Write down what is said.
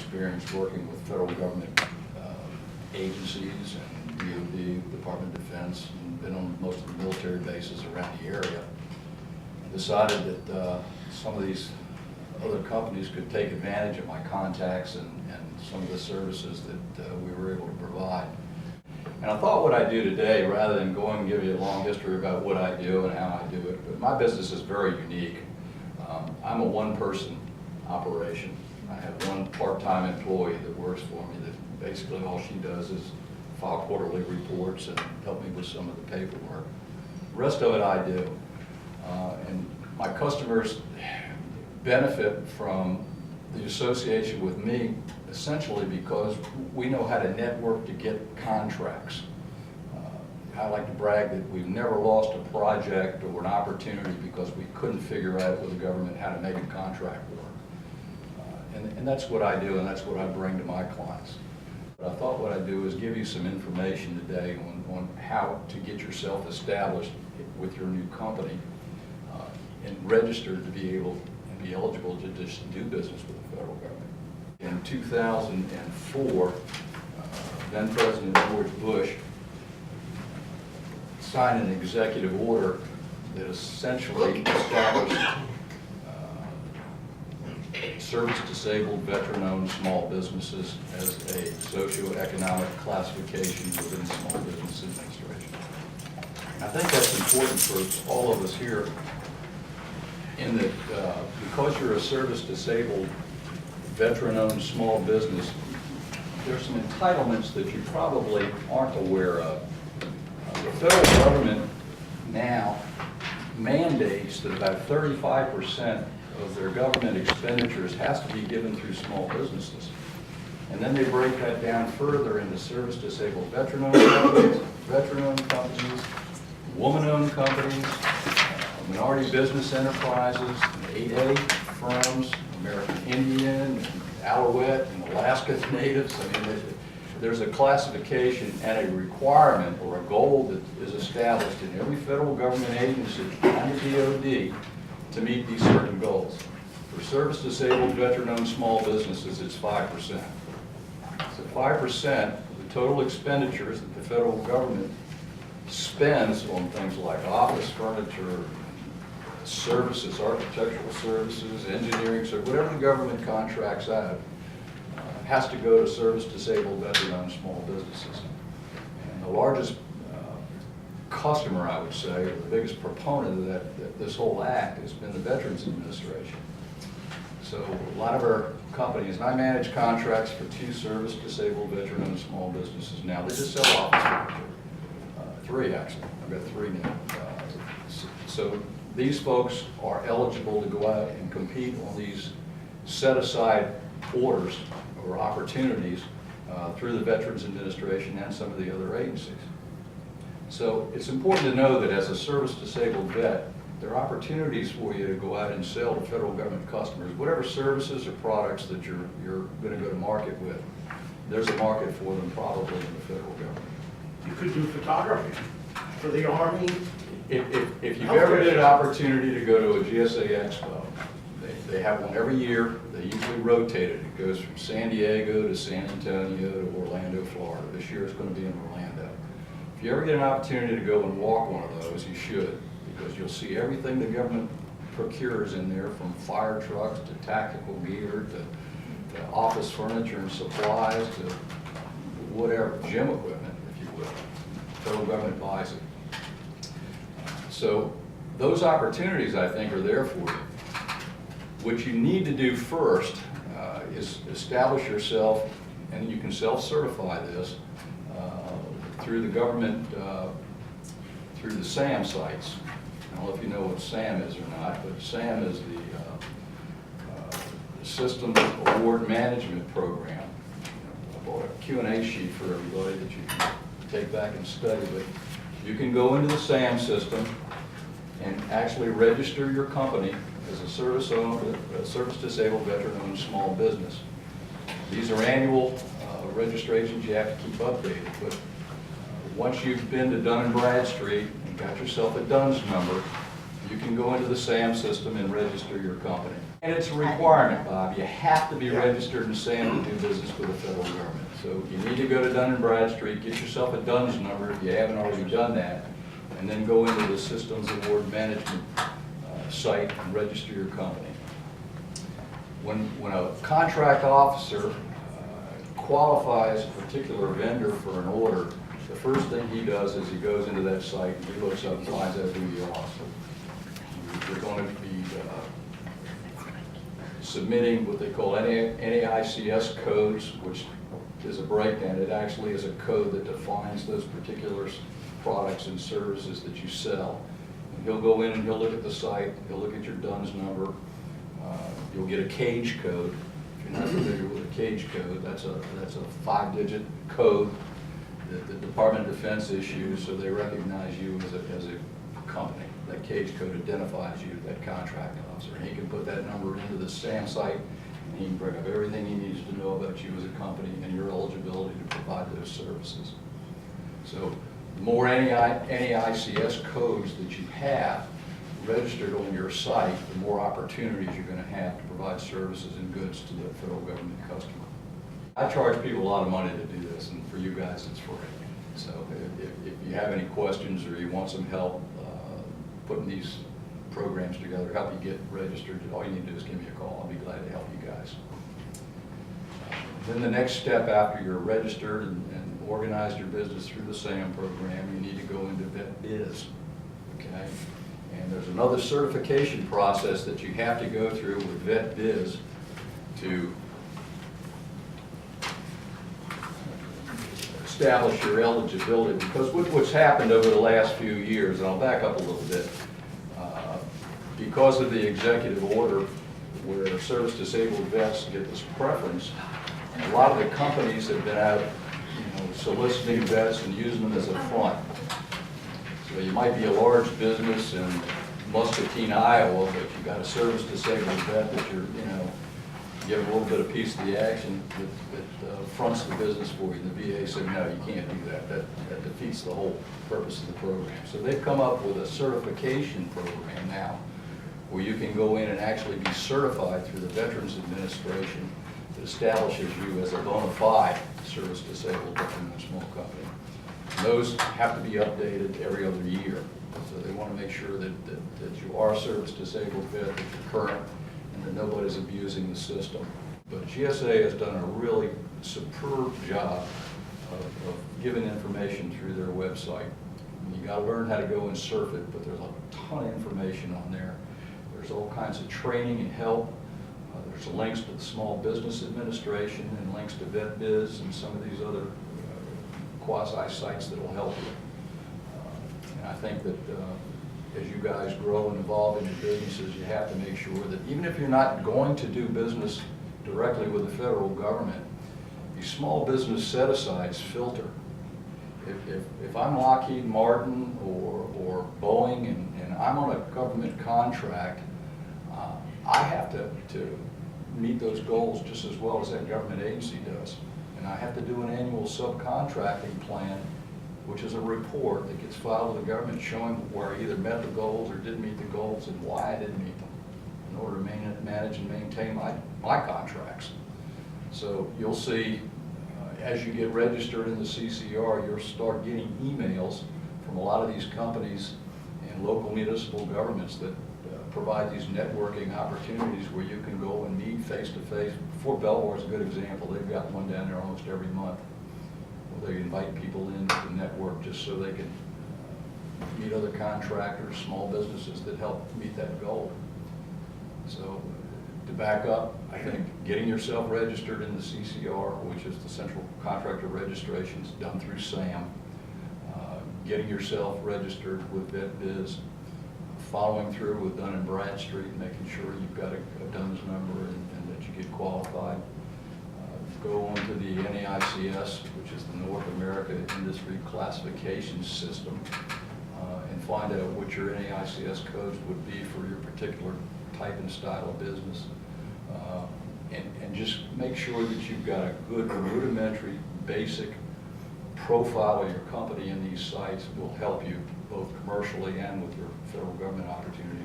experience working with federal government agencies and DOD, Department of Defense, and been on most of the military bases around the area. I decided that some of these other companies could take advantage of my contacts and some of the services that we were able to provide. And I thought what I'd do today, rather than going and give you a long history about what I do and how I do it, but my business is very unique. I'm a one-person operation. I have one part-time employee that works for me that basically all she does is file quarterly reports and help me with some of the paperwork. The rest of it I do. And my customers benefit from the association with me essentially because we know how to network to get contracts. I like to brag that we've never lost a project or an opportunity because we couldn't figure out with the government how to make a contract work. And that's what I do, and that's what I bring to my clients. But I thought what I'd do is give you some information today on how to get yourself established with your new company and registered to be able and be eligible to just do business with the federal government. In 2004, then President George Bush signed an executive order that essentially established service-disabled, veteran-owned small businesses as a socioeconomic classification within the Small Business Administration. I think that's important for all of us here in that because you're a service-disabled, veteran-owned small business, there's some entitlements that you probably aren't aware of. The federal government now mandates that about 35% of their government expenditures has to be given through small businesses. And then they break that down further into service-disabled veteran-owned companies, woman-owned companies, minority business enterprises, 8A firms, American Indian, Alouette, and Alaska Natives. I mean, there's a classification and a requirement or a goal that is established in every federal government agency and the DOD to meet these certain goals. For service-disabled, veteran-owned small businesses, it's 5%. So 5% of the total expenditures that the federal government spends on things like office furniture, services, architectural services, engineering, so whatever the government contracts out, has to go to service-disabled, veteran-owned small businesses. And the largest customer, I would say, or the biggest proponent of that this whole act has been the Veterans Administration. So a lot of our companies, and I manage contracts for 2 service-disabled, veteran-owned small businesses now. They just sell office furniture. 3 actually. I've got 3 now. So these folks are eligible to go out and compete on these set-aside orders or opportunities through the Veterans Administration and some of the other agencies. So it's important to know that as a service-disabled vet, there are opportunities for you to go out and sell to federal government customers, whatever services or products that you're going to go to market with. There's a market for them probably in the federal government. You could do photography for the Army. If you've ever had an opportunity to go to a GSA Expo, they have one every year. They usually rotate it. It goes from San Diego to San Antonio to Orlando, Florida. This year it's going to be in Orlando. If you ever get an opportunity to go and walk one of those, you should, because you'll see everything the government procures in there, from fire trucks to tactical gear to office furniture and supplies to whatever, gym equipment, if you will. The federal government buys it. So those opportunities, I think, are there for you. What you need to do first is establish yourself, and you can self-certify this through the government, through the SAM sites. I don't know if you know what SAM is or not, but SAM is the Systems Award Management Program. I bought a Q&A sheet for everybody that you can take back and study, but you can go into the SAM system and actually register your company as a service-disabled, veteran-owned small business. These are annual registrations you have to keep updated, but once you've been to Dun & Bradstreet and got yourself a DUNS number, you can go into the SAM system and register your company. And it's a requirement, Bob. You have to be registered in SAM to do business with the federal government. So you need to go to Dun & Bradstreet, get yourself a DUNS number if you haven't already done that, and then go into the Systems Award Management site and register your company. When a contract officer qualifies a particular vendor for an order, the first thing he does is he goes into that site and he looks up and finds out who you are. So you're going to be submitting what they call NAICS codes, which is a breakdown. It actually is a code that defines those particular products and services that you sell. And he'll go in and he'll look at the site, he'll look at your DUNS number, you'll get a cage code. If you're not familiar with a cage code, that's a 5-digit code that the Department of Defense issues, so they recognize you as a company. That cage code identifies you, that contract officer, and he can put that number into the SAM site, and he can bring up everything he needs to know about you as a company and your eligibility to provide those services. So the more NAICS codes that you have registered on your site, the more opportunities you're going to have to provide services and goods to the federal government customer. I charge people a lot of money to do this, and for you guys it's free. So if you have any questions or you want some help putting these programs together, help you get registered, all you need to do is give me a call. I'll be glad to help you guys. Then the next step after you're registered and organized your business through the SAM program, you need to go into VetBiz, okay? And there's another certification process that you have to go through with VetBiz to establish your eligibility, because what's happened over the last few years, and I'll back up a little bit, because of the executive order where service-disabled vets get this preference, a lot of the companies have been out soliciting vets and using them as a front. So you might be a large business in Muscatine, Iowa, but you've got a service-disabled vet that you're, give a little bit of piece of the action that fronts the business for you. And the VA said, no, you can't do that. That defeats the whole purpose of the program. So they've come up with a certification program now where you can go in and actually be certified through the Veterans Administration that establishes you as a bona fide service-disabled veteran in a small company. And those have to be updated every other year. So they want to make sure that you are a service-disabled vet, that you're current, and that nobody's abusing the system. But GSA has done a really superb job of giving information through their website. You got to learn how to go and surf it, but there's a ton of information on there. There's all kinds of training and help. There's links to the Small Business Administration and links to VetBiz and some of these other quasi-sites that will help you. And I think that as you guys grow and evolve in your businesses, you have to make sure that even if you're not going to do business directly with the federal government, these small business set-asides filter. If I'm Lockheed Martin or Boeing and I'm on a government contract, I have to meet those goals just as well as that government agency does. And I have to do an annual subcontracting plan, which is a report that gets filed with the government showing where I either met the goals or didn't meet the goals and why I didn't meet them in order to manage and maintain my contracts. So you'll see as you get registered in the CCR, you'll start getting emails from a lot of these companies and local municipal governments that provide these networking opportunities where you can go and meet face-to-face. Fort Belvoir is a good example. They've got one down there almost every month. They invite people in to network just so they can meet other contractors, small businesses that help meet that goal. So to back up, I think getting yourself registered in the CCR, which is the Central Contractor Registrations done through SAM, getting yourself registered with VetBiz, following through with Dun & Bradstreet, making sure you've got a DUNS number and that you get qualified. Go on to the NAICS, which is the North America Industry Classification System, and find out what your NAICS codes would be for your particular type and style of business. And just make sure that you've got a good rudimentary, basic profile of your company in these sites will help you both commercially and with your federal government opportunities.